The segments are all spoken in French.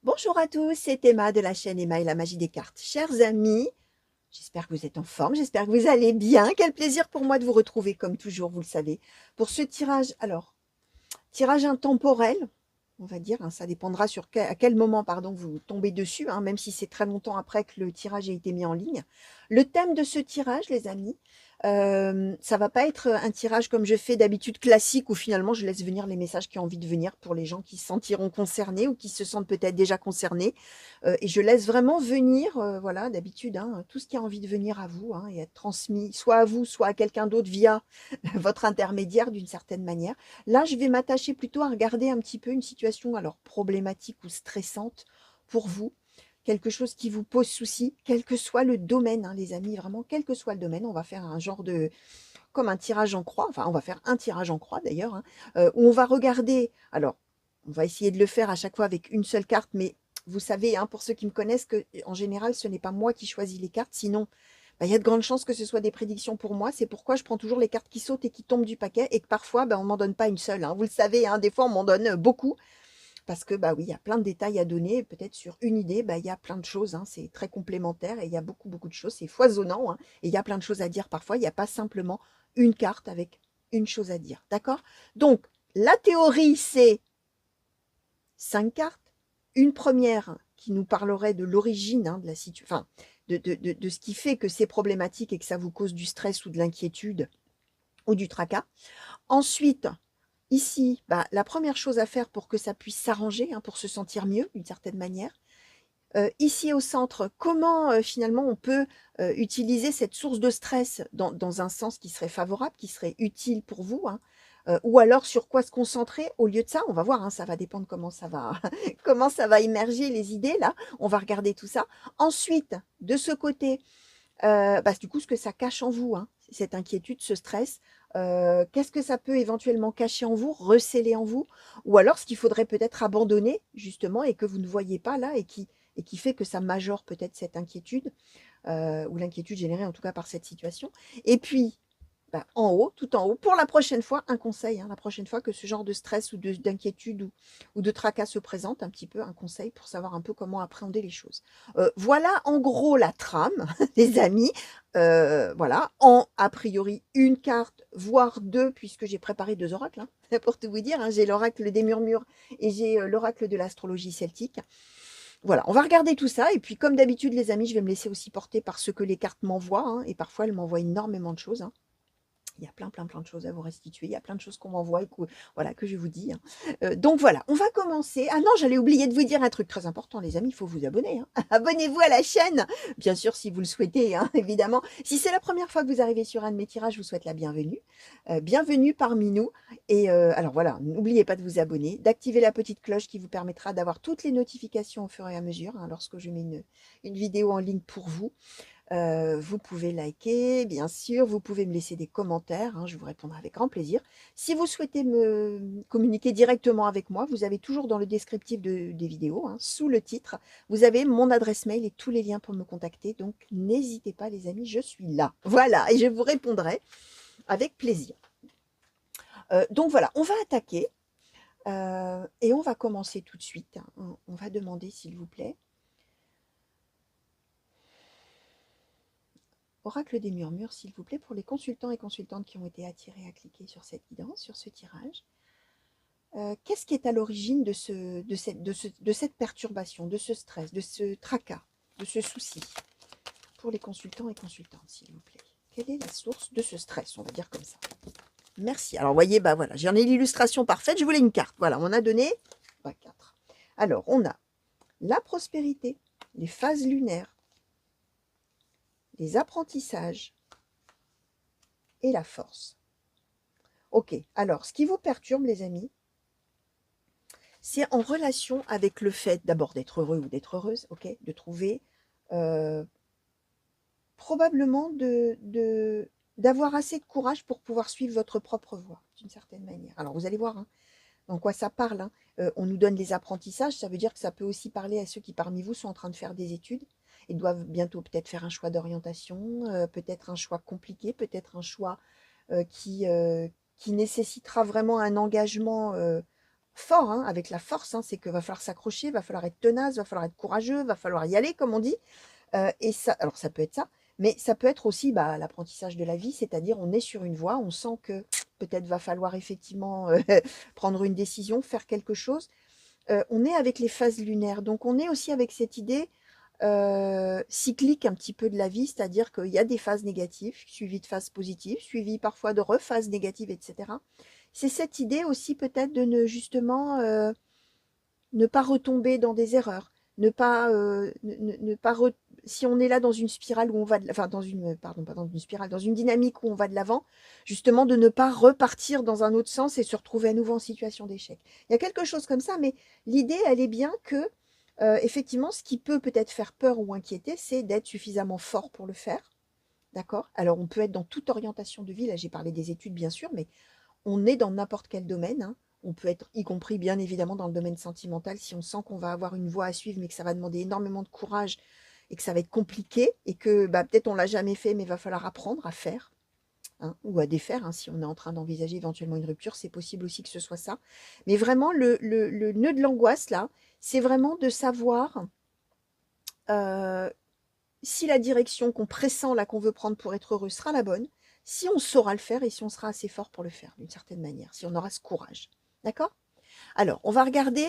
Bonjour à tous, c'est Emma de la chaîne Emma et la magie des cartes. Chers amis, j'espère que vous êtes en forme, j'espère que vous allez bien. Quel plaisir pour moi de vous retrouver comme toujours, vous le savez, pour ce tirage. Alors, tirage intemporel, on va dire, hein, ça dépendra à quel moment pardon, vous tombez dessus, hein, même si c'est très longtemps après que le tirage a été mis en ligne. Le thème de ce tirage, les amis, ça va pas être un tirage comme je fais d'habitude classique où finalement je laisse venir les messages qui ont envie de venir pour les gens qui se sentiront concernés ou qui se sentent peut-être déjà concernés. Et je laisse vraiment venir, voilà, d'habitude, hein, tout ce qui a envie de venir à vous, hein, et être transmis soit à vous, soit à quelqu'un d'autre via votre intermédiaire d'une certaine manière. Là, je vais m'attacher plutôt à regarder un petit peu une situation alors problématique ou stressante pour vous, quelque chose qui vous pose souci, quel que soit le domaine, hein, les amis, vraiment, quel que soit le domaine, on va faire un genre de, comme un tirage en croix, enfin, on va faire un tirage en croix d'ailleurs, hein, où on va regarder, alors, on va essayer de le faire à chaque fois avec une seule carte, mais vous savez, hein, pour ceux qui me connaissent, que en général, ce n'est pas moi qui choisis les cartes, sinon, bah, il y a de grandes chances que ce soit des prédictions pour moi. C'est pourquoi je prends toujours les cartes qui sautent et qui tombent du paquet et que parfois, bah, on m'en donne pas une seule, hein. Vous le savez, hein, des fois, on m'en donne beaucoup parce que, bah oui, il y a plein de détails à donner. Peut-être sur une idée, bah, il y a plein de choses, hein, c'est très complémentaire et il y a beaucoup, beaucoup de choses. C'est foisonnant, hein, et il y a plein de choses à dire parfois. Il n'y a pas simplement une carte avec une chose à dire. D'accord? Donc, la théorie, c'est 5 cartes. Une première qui nous parlerait de l'origine, hein, de la situation, enfin, de ce qui fait que c'est problématique et que ça vous cause du stress ou de l'inquiétude ou du tracas. Ensuite, ici, bah, la première chose à faire pour que ça puisse s'arranger, hein, pour se sentir mieux d'une certaine manière. Ici au centre, comment finalement on peut utiliser cette source de stress dans un sens qui serait favorable, qui serait utile pour vous, hein, ou alors sur quoi se concentrer au lieu de ça. On va voir, hein, ça va dépendre comment ça va, comment ça va émerger les idées là. On va regarder tout ça. Ensuite, de ce côté, bah, du coup, ce que ça cache en vous, hein, cette inquiétude, ce stress, qu'est-ce que ça peut éventuellement cacher en vous, recéler en vous, ou alors ce qu'il faudrait peut-être abandonner justement et que vous ne voyez pas là et qui fait que ça majore peut-être cette inquiétude, ou l'inquiétude générée en tout cas par cette situation. Et puis, bah, en haut, tout en haut, pour la prochaine fois, un conseil, hein, la prochaine fois que ce genre de stress ou d'inquiétude ou de tracas se présente, un petit peu un conseil pour savoir un peu comment appréhender les choses. Voilà en gros la trame, les amis. Voilà, en a priori une carte, voire deux, puisque j'ai préparé deux oracles, hein, pour tout vous dire. Hein, j'ai l'oracle des murmures et j'ai l'oracle de l'astrologie celtique. Voilà, on va regarder tout ça. Et puis, comme d'habitude, les amis, je vais me laisser aussi porter par ce que les cartes m'envoient, hein, et parfois, elles m'envoient énormément de choses, hein. Il y a plein, plein, plein de choses à vous restituer. Il y a plein de choses qu'on m'envoie et que, voilà, que je vous dis, hein. Donc voilà, on va commencer. Ah non, j'allais oublier de vous dire un truc très important, les amis, il faut vous abonner, hein. Abonnez-vous à la chaîne, bien sûr, si vous le souhaitez, hein, évidemment. Si c'est la première fois que vous arrivez sur un de mes tirages, je vous souhaite la bienvenue. Bienvenue parmi nous. Et alors voilà, n'oubliez pas de vous abonner, d'activer la petite cloche qui vous permettra d'avoir toutes les notifications au fur et à mesure, hein, lorsque je mets une vidéo en ligne pour vous. Vous pouvez liker, bien sûr, vous pouvez me laisser des commentaires, hein, je vous répondrai avec grand plaisir. Si vous souhaitez me communiquer directement avec moi, vous avez toujours dans le descriptif des vidéos, hein, sous le titre, vous avez mon adresse mail et tous les liens pour me contacter. Donc n'hésitez pas les amis, je suis là. Voilà, et je vous répondrai avec plaisir. Donc voilà, on va attaquer et on va commencer tout de suite, hein. On va demander s'il vous plaît. Oracle des murmures, s'il vous plaît, pour les consultants et consultantes qui ont été attirés à cliquer sur cette guidance, sur ce tirage. Qu'est-ce qui est à l'origine de cette perturbation, de ce stress, de ce tracas, de ce souci pour les consultants et consultantes, s'il vous plaît? Quelle est la source de ce stress, on va dire comme ça? Merci. Alors, vous voyez, bah voilà, j'en ai l'illustration parfaite. Je voulais une carte. Voilà, on a donné 4. Alors, on a la prospérité, les phases lunaires, les apprentissages et la force. Ok, alors ce qui vous perturbe, les amis, c'est en relation avec le fait d'abord d'être heureux ou d'être heureuse, ok, de trouver probablement d'avoir assez de courage pour pouvoir suivre votre propre voie, d'une certaine manière. Alors vous allez voir, hein, dans quoi ça parle, hein. On nous donne les apprentissages, ça veut dire que ça peut aussi parler à ceux qui parmi vous sont en train de faire des études et doivent bientôt peut-être faire un choix d'orientation, peut-être un choix compliqué, peut-être un choix qui nécessitera vraiment un engagement fort, hein, avec la force, hein, c'est qu'il va falloir s'accrocher, va falloir être tenace, va falloir être courageux, va falloir y aller, comme on dit. Et ça, alors ça peut être ça, mais ça peut être aussi bah, l'apprentissage de la vie, c'est-à-dire on est sur une voie, on sent que peut-être va falloir effectivement prendre une décision, faire quelque chose. On est avec les phases lunaires, donc on est aussi avec cette idée cyclique un petit peu de la vie, c'est-à-dire qu'il y a des phases négatives, suivies de phases positives, suivies parfois de rephases négatives, etc. C'est cette idée aussi peut-être de ne justement ne pas retomber dans des erreurs, ne pas, ne pas si on est là dans une spirale où on va, enfin dans une, pardon, pas dans une spirale, dans une dynamique où on va de l'avant, justement de ne pas repartir dans un autre sens et se retrouver à nouveau en situation d'échec. Il y a quelque chose comme ça, mais l'idée, elle est bien que, effectivement, ce qui peut peut-être faire peur ou inquiéter, c'est d'être suffisamment fort pour le faire. D'accord? Alors, on peut être dans toute orientation de vie. Là, j'ai parlé des études, bien sûr, mais on est dans n'importe quel domaine, hein. On peut être, y compris bien évidemment dans le domaine sentimental, si on sent qu'on va avoir une voie à suivre, mais que ça va demander énormément de courage et que ça va être compliqué et que bah, peut-être on l'a jamais fait, mais il va falloir apprendre à faire, hein, ou à défaire, hein, si on est en train d'envisager éventuellement une rupture, c'est possible aussi que ce soit ça. Mais vraiment, le nœud de l'angoisse, là, c'est vraiment de savoir euh, si la direction qu'on pressent là, qu'on veut prendre pour être heureux sera la bonne, si on saura le faire et si on sera assez fort pour le faire d'une certaine manière, si on aura ce courage. D'accord? Alors, on va regarder.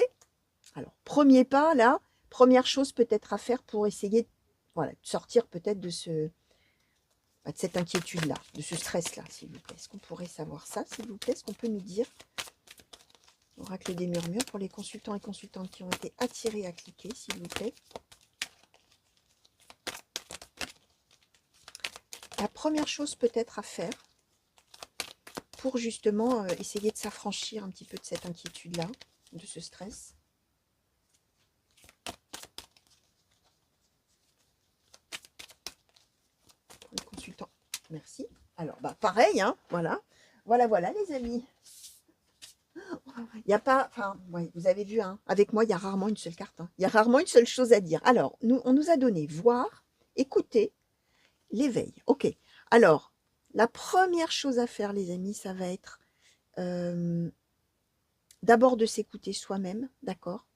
Alors, premier pas là, première chose peut-être à faire pour essayer voilà, de sortir peut-être de de cette inquiétude-là, de ce stress-là, s'il vous plaît. Est-ce qu'on pourrait savoir ça, s'il vous plaît? Est-ce qu'on peut nous dire, oracle des murmures, pour les consultants et consultantes qui ont été attirés à cliquer, s'il vous plaît? La première chose peut-être à faire pour justement essayer de s'affranchir un petit peu de cette inquiétude-là, de ce stress. Pour les consultants, merci. Alors, bah, pareil, hein, voilà. Voilà, les amis. Il n'y a pas, enfin, ouais, vous avez vu, hein, avec moi, il y a rarement une seule carte. Hein. Il y a rarement une seule chose à dire. Alors, on nous a donné voir, écouter, l'éveil. OK. Alors, la première chose à faire, les amis, ça va être d'abord de s'écouter soi-même, d'accord?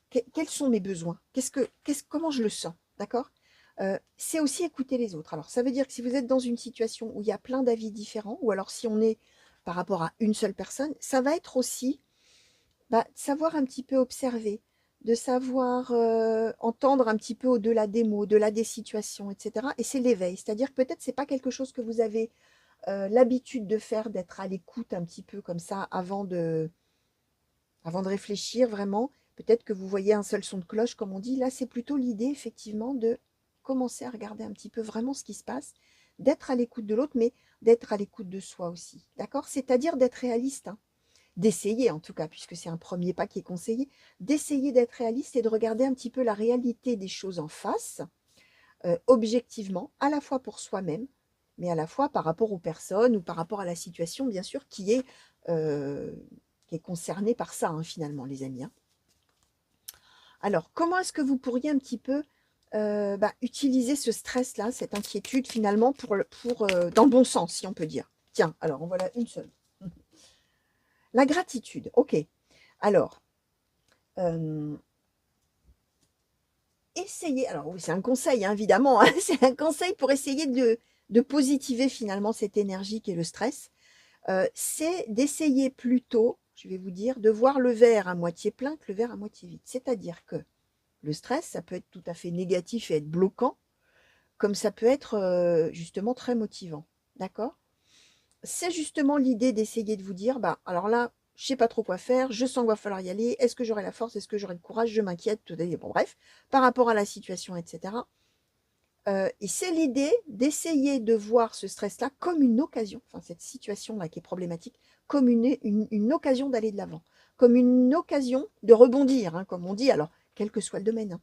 Quels sont mes besoins? Comment je le sens? D'accord? C'est aussi écouter les autres. Alors, ça veut dire que si vous êtes dans une situation où il y a plein d'avis différents, ou alors si on est par rapport à une seule personne, ça va être aussi bah, savoir un petit peu observer, de savoir entendre un petit peu au-delà des mots, au-delà des situations, etc. Et c'est l'éveil. C'est-à-dire que peut-être c'est pas quelque chose que vous avez l'habitude de faire, d'être à l'écoute un petit peu comme ça avant de réfléchir vraiment. Peut-être que vous voyez un seul son de cloche, comme on dit. Là, c'est plutôt l'idée, effectivement, de commencer à regarder un petit peu vraiment ce qui se passe, d'être à l'écoute de l'autre, mais d'être à l'écoute de soi aussi. D'accord? C'est-à-dire d'être réaliste, hein. D'essayer en tout cas, puisque c'est un premier pas qui est conseillé, d'essayer d'être réaliste et de regarder un petit peu la réalité des choses en face, objectivement, à la fois pour soi-même, mais à la fois par rapport aux personnes ou par rapport à la situation, bien sûr, euh, qui est concernée par ça, hein, finalement, les amis. Hein. Alors, comment est-ce que vous pourriez un petit peu bah, utiliser ce stress-là, cette inquiétude, finalement, dans le bon sens, si on peut dire? Tiens, alors, en voilà une seule. La gratitude, ok. Alors, essayez, alors oui, c'est un conseil, hein, évidemment, hein, c'est un conseil pour essayer de positiver finalement cette énergie qui est le stress. C'est d'essayer plutôt, je vais vous dire, de voir le verre à moitié plein que le verre à moitié vide. C'est-à-dire que le stress, ça peut être tout à fait négatif et être bloquant, comme ça peut être justement très motivant. D'accord? C'est justement l'idée d'essayer de vous dire, bah, alors là, je sais pas trop quoi faire, je sens qu'il va falloir y aller, est-ce que j'aurai la force, est-ce que j'aurai le courage, je m'inquiète, bon bref, par rapport à la situation, etc. Et c'est l'idée d'essayer de voir ce stress-là comme une occasion, enfin cette situation-là qui est problématique, comme une occasion d'aller de l'avant, comme une occasion de rebondir, hein, comme on dit, alors quel que soit le domaine. Hein.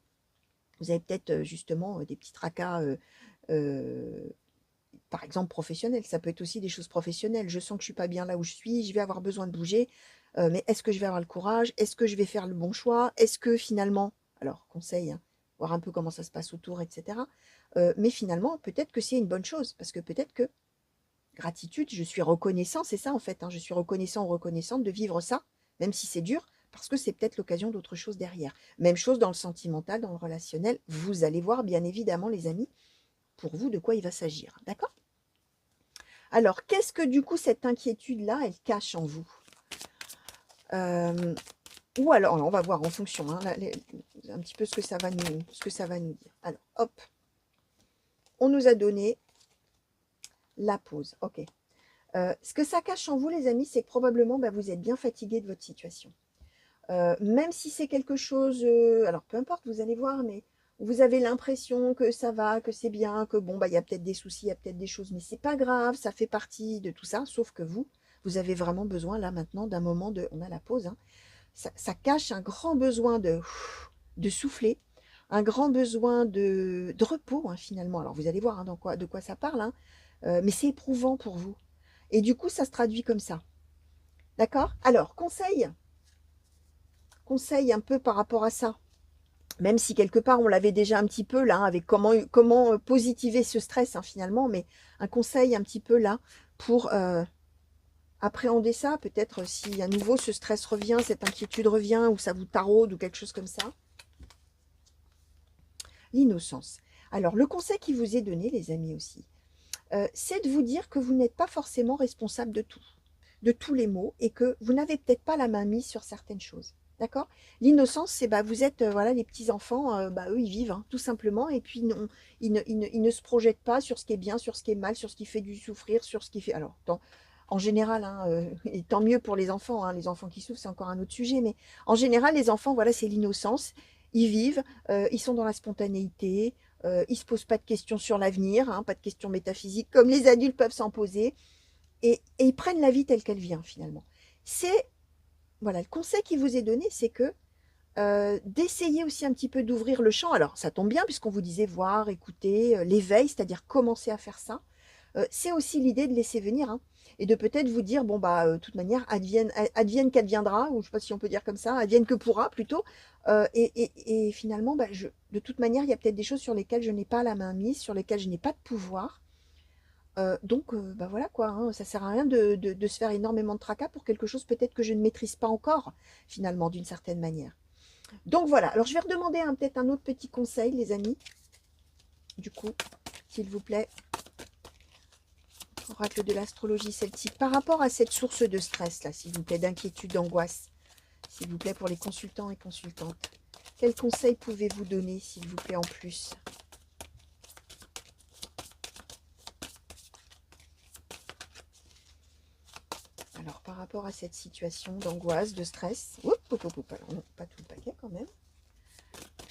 Vous avez peut-être justement des petits tracas euh, par exemple professionnel, ça peut être aussi des choses professionnelles. Je sens que je suis pas bien là où je suis, je vais avoir besoin de bouger, mais est-ce que je vais avoir le courage? Est-ce que je vais faire le bon choix? Est-ce que finalement, alors conseil, hein, voir un peu comment ça se passe autour, etc. Mais finalement, peut-être que c'est une bonne chose, parce que peut-être que gratitude, je suis reconnaissant, c'est ça en fait, hein, je suis reconnaissant ou reconnaissante de vivre ça, même si c'est dur, parce que c'est peut-être l'occasion d'autre chose derrière. Même chose dans le sentimental, dans le relationnel. Vous allez voir, bien évidemment, les amis, pour vous, de quoi il va s'agir. D'accord? Alors, qu'est-ce que du coup, cette inquiétude-là, elle cache en vous? Ou alors, on va voir en fonction, hein, un petit peu ce que ça va nous dire. Alors, hop, on nous a donné la pause. Ok. Ce que ça cache en vous, les amis, c'est que probablement, vous êtes bien fatigué de votre situation. Même si c'est quelque chose, alors peu importe, vous allez voir, mais vous avez l'impression que ça va, que c'est bien, que bon, il y a peut-être des soucis, il y a peut-être des choses, mais c'est pas grave, ça fait partie de tout ça, sauf que vous avez vraiment besoin, là, maintenant, d'un moment de, on a la pause, hein, ça cache un grand besoin de souffler, un grand besoin de repos, hein, finalement. Alors, vous allez voir, hein, de quoi ça parle, hein, mais c'est éprouvant pour vous. Et du coup, ça se traduit comme ça. D'accord? Alors, conseil un peu par rapport à ça. Même si quelque part, on l'avait déjà un petit peu là, hein, avec comment positiver ce stress, hein, finalement, mais un conseil un petit peu là pour appréhender ça. Peut-être si à nouveau ce stress revient, cette inquiétude revient, ou ça vous taraude, ou quelque chose comme ça. L'innocence. Alors, le conseil qui vous est donné, les amis aussi, c'est de vous dire que vous n'êtes pas forcément responsable de tout, de tous les maux, et que vous n'avez peut-être pas la main mise sur certaines choses. D'accord? L'innocence, c'est vous êtes, voilà, les petits-enfants, eux, ils vivent, hein, tout simplement, et puis non, ils ne se projettent pas sur ce qui est bien, sur ce qui est mal, sur ce qui fait du souffrir, sur ce qui fait. Alors, en général, hein, et tant mieux pour les enfants qui souffrent, c'est encore un autre sujet, mais en général, les enfants, voilà, c'est l'innocence. Ils vivent, ils sont dans la spontanéité, ils ne se posent pas de questions sur l'avenir, hein, pas de questions métaphysiques, comme les adultes peuvent s'en poser, et ils prennent la vie telle qu'elle vient, finalement. C'est, voilà, le conseil qui vous est donné, c'est que d'essayer aussi un petit peu d'ouvrir le champ. Alors, ça tombe bien, puisqu'on vous disait voir, écouter, l'éveil, c'est-à-dire commencer à faire ça. C'est aussi l'idée de laisser venir, hein, et de peut-être vous dire, bon, de toute manière, advienne qu'adviendra, ou je ne sais pas si on peut dire comme ça, advienne que pourra, plutôt. Et finalement, de toute manière, il y a peut-être des choses sur lesquelles je n'ai pas la main mise, sur lesquelles je n'ai pas de pouvoir. Donc, voilà quoi, hein, ça sert à rien de se faire énormément de tracas pour quelque chose peut-être que je ne maîtrise pas encore, finalement, d'une certaine manière. Donc voilà, alors je vais redemander peut-être un autre petit conseil, les amis, du coup, s'il vous plaît. Oracle de l'astrologie celtique, par rapport à cette source de stress, là, s'il vous plaît, d'inquiétude, d'angoisse, s'il vous plaît, pour les consultants et consultantes. Quels conseils pouvez-vous donner, s'il vous plaît, en plus? Alors, par rapport à cette situation d'angoisse, de stress, alors non, pas tout le paquet quand même.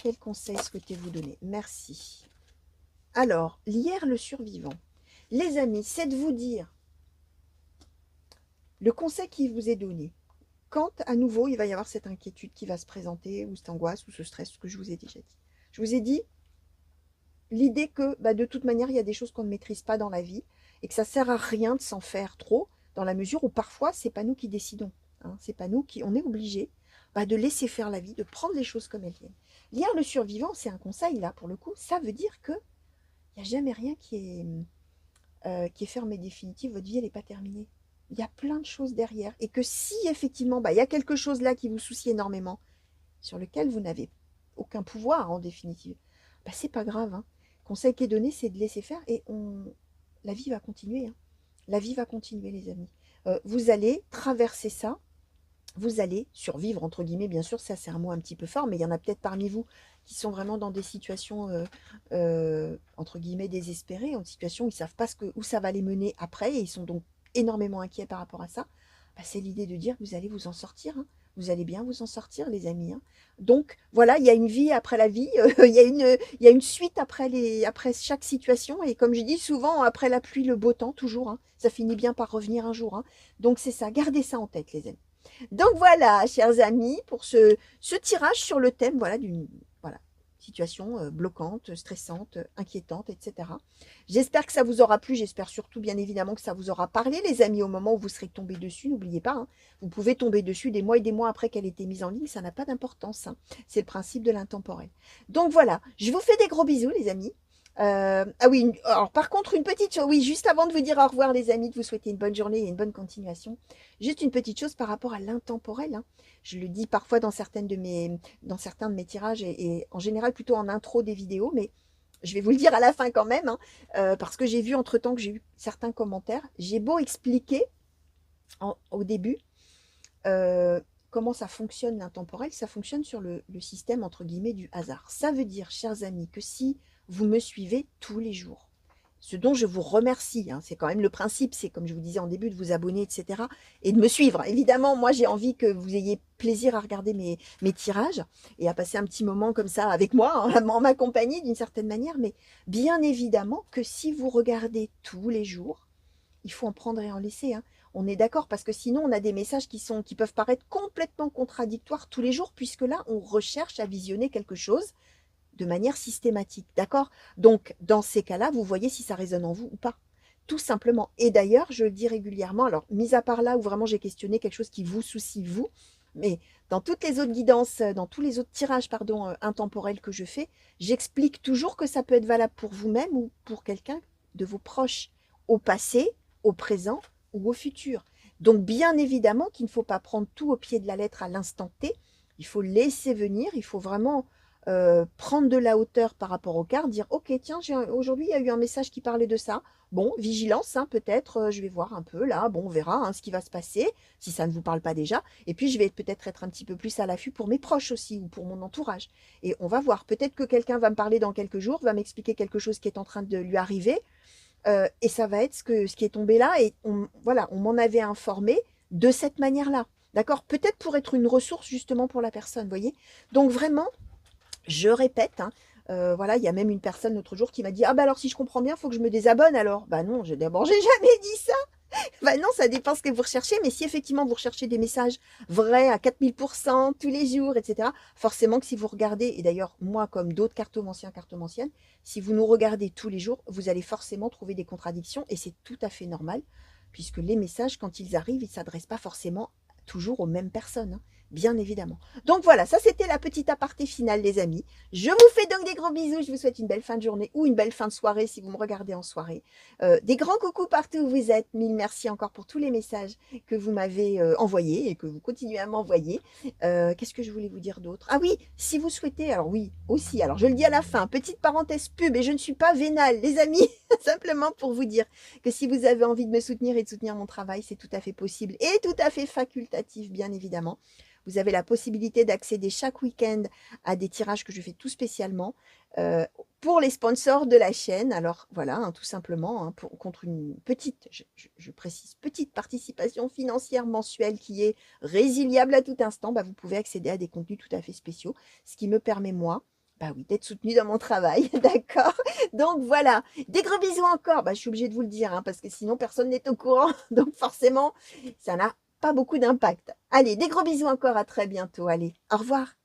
Quels conseils souhaitez-vous donner? Merci. Alors, l'hier le survivant. Les amis, c'est de vous dire le conseil qui vous est donné. Quand à nouveau il va y avoir cette inquiétude qui va se présenter, ou cette angoisse, ou ce stress, ce que je vous ai déjà dit. Je vous ai dit l'idée que de toute manière, il y a des choses qu'on ne maîtrise pas dans la vie, et que ça ne sert à rien de s'en faire trop, dans la mesure où parfois, c'est pas nous qui décidons. Hein, c'est pas nous qui, on est obligé de laisser faire la vie, de prendre les choses comme elles viennent. Lire le survivant, c'est un conseil, là, pour le coup, ça veut dire que il n'y a jamais rien qui est ferme et définitif, votre vie, elle n'est pas terminée. Il y a plein de choses derrière. Et que si, effectivement, il y a quelque chose là qui vous soucie énormément, sur lequel vous n'avez aucun pouvoir, en définitive, c'est pas grave. Hein. Le conseil qui est donné, c'est de laisser faire, et la vie va continuer. Hein. La vie va continuer, les amis. Vous allez traverser ça, vous allez survivre, entre guillemets, bien sûr, ça c'est un mot un petit peu fort, mais il y en a peut-être parmi vous qui sont vraiment dans des situations, entre guillemets, désespérées, en situation où ils ne savent pas où ça va les mener après, et ils sont donc énormément inquiets par rapport à ça. C'est l'idée de dire que vous allez vous en sortir, hein. Vous allez bien vous en sortir, les amis. Hein. Donc, voilà, il y a une vie après la vie, il y a une suite après chaque situation, et comme je dis souvent, après la pluie, le beau temps, toujours, hein. Ça finit bien par revenir un jour. Hein. Donc, c'est ça, gardez ça en tête, les amis. Donc voilà, chers amis, pour ce tirage sur le thème, voilà, d'une situation bloquante, stressante, inquiétante, etc. J'espère que ça vous aura plu, j'espère surtout bien évidemment que ça vous aura parlé, les amis, au moment où vous serez tombés dessus. N'oubliez pas, hein, vous pouvez tomber dessus des mois et des mois après qu'elle ait été mise en ligne, ça n'a pas d'importance. Hein. C'est le principe de l'intemporel. Donc voilà, je vous fais des gros bisous, les amis. Ah oui, alors par contre, une petite chose, oui, juste avant de vous dire au revoir les amis, de vous souhaiter une bonne journée et une bonne continuation, juste une petite chose par rapport à l'intemporel, hein. Je le dis parfois dans certains de mes tirages et en général plutôt en intro des vidéos, mais je vais vous le dire à la fin quand même, hein, parce que j'ai vu entre-temps que j'ai eu certains commentaires. J'ai beau expliquer au début euh, comment ça fonctionne l'intemporel, ça fonctionne sur le système entre guillemets du hasard. Ça veut dire, chers amis, que si vous me suivez tous les jours, ce dont je vous remercie, hein, c'est quand même le principe, c'est comme je vous disais en début, de vous abonner, etc. Et de me suivre. Évidemment, moi j'ai envie que vous ayez plaisir à regarder mes tirages et à passer un petit moment comme ça avec moi, hein, en ma compagnie d'une certaine manière. Mais bien évidemment que si vous regardez tous les jours, il faut en prendre et en laisser, hein. On est d'accord parce que sinon on a des messages qui peuvent paraître complètement contradictoires tous les jours puisque là on recherche à visionner quelque chose de manière systématique, d'accord? Donc dans ces cas-là, vous voyez si ça résonne en vous ou pas. Tout simplement. Et d'ailleurs, je le dis régulièrement, alors mis à part là où vraiment j'ai questionné quelque chose qui vous soucie vous, mais dans toutes les autres guidances, dans tous les autres tirages pardon, intemporels que je fais, j'explique toujours que ça peut être valable pour vous-même ou pour quelqu'un de vos proches, au passé, au présent ou au futur. Donc bien évidemment qu'il ne faut pas prendre tout au pied de la lettre à l'instant T, il faut laisser venir, il faut vraiment prendre de la hauteur par rapport aux cartes, dire ok tiens aujourd'hui il y a eu un message qui parlait de ça, bon vigilance hein, peut-être je vais voir un peu là, bon on verra hein, ce qui va se passer si ça ne vous parle pas déjà, et puis je vais peut-être être un petit peu plus à l'affût pour mes proches aussi ou pour mon entourage, et on va voir, peut-être que quelqu'un va me parler dans quelques jours, va m'expliquer quelque chose qui est en train de lui arriver, et ça va être ce qui est tombé là, et voilà, on m'en avait informé de cette manière-là, d'accord, peut-être pour être une ressource justement pour la personne, vous voyez, donc vraiment je répète, hein, voilà, il y a même une personne l'autre jour qui m'a dit: «Ah bah alors si je comprends bien, il faut que je me désabonne alors». Bah non, d'abord j'ai jamais dit ça. Bah non, ça dépend ce que vous recherchez, mais si effectivement vous recherchez des messages vrais à 4000% tous les jours, etc., forcément que si vous regardez, et d'ailleurs moi comme d'autres cartomanciens, cartomanciennes, si vous nous regardez tous les jours, vous allez forcément trouver des contradictions et c'est tout à fait normal, puisque les messages, quand ils arrivent, ils ne s'adressent pas forcément toujours aux mêmes personnes, hein, bien évidemment. Donc voilà, ça c'était la petite aparté finale les amis. Je vous fais donc des gros bisous, je vous souhaite une belle fin de journée ou une belle fin de soirée si vous me regardez en soirée. Des grands coucous partout où vous êtes. Mille merci encore pour tous les messages que vous m'avez envoyés et que vous continuez à m'envoyer. Qu'est-ce que je voulais vous dire d'autre? Ah oui, si vous souhaitez, alors oui, aussi, alors je le dis à la fin, petite parenthèse pub, et je ne suis pas vénale, les amis, simplement pour vous dire que si vous avez envie de me soutenir et de soutenir mon travail, c'est tout à fait possible et tout à fait facultatif, bien évidemment. Vous avez la possibilité d'accéder chaque week-end à des tirages que je fais tout spécialement euh, pour les sponsors de la chaîne. Alors voilà, hein, tout simplement, hein, contre une petite, je précise, petite participation financière mensuelle qui est résiliable à tout instant, bah, vous pouvez accéder à des contenus tout à fait spéciaux, ce qui me permet, moi, bah oui, d'être soutenue dans mon travail, d'accord? Donc voilà, des gros bisous encore. Bah, je suis obligée de vous le dire, hein, parce que sinon personne n'est au courant. Donc forcément, ça n'a pas beaucoup d'impact. Allez, des gros bisous encore, à très bientôt. Allez, au revoir.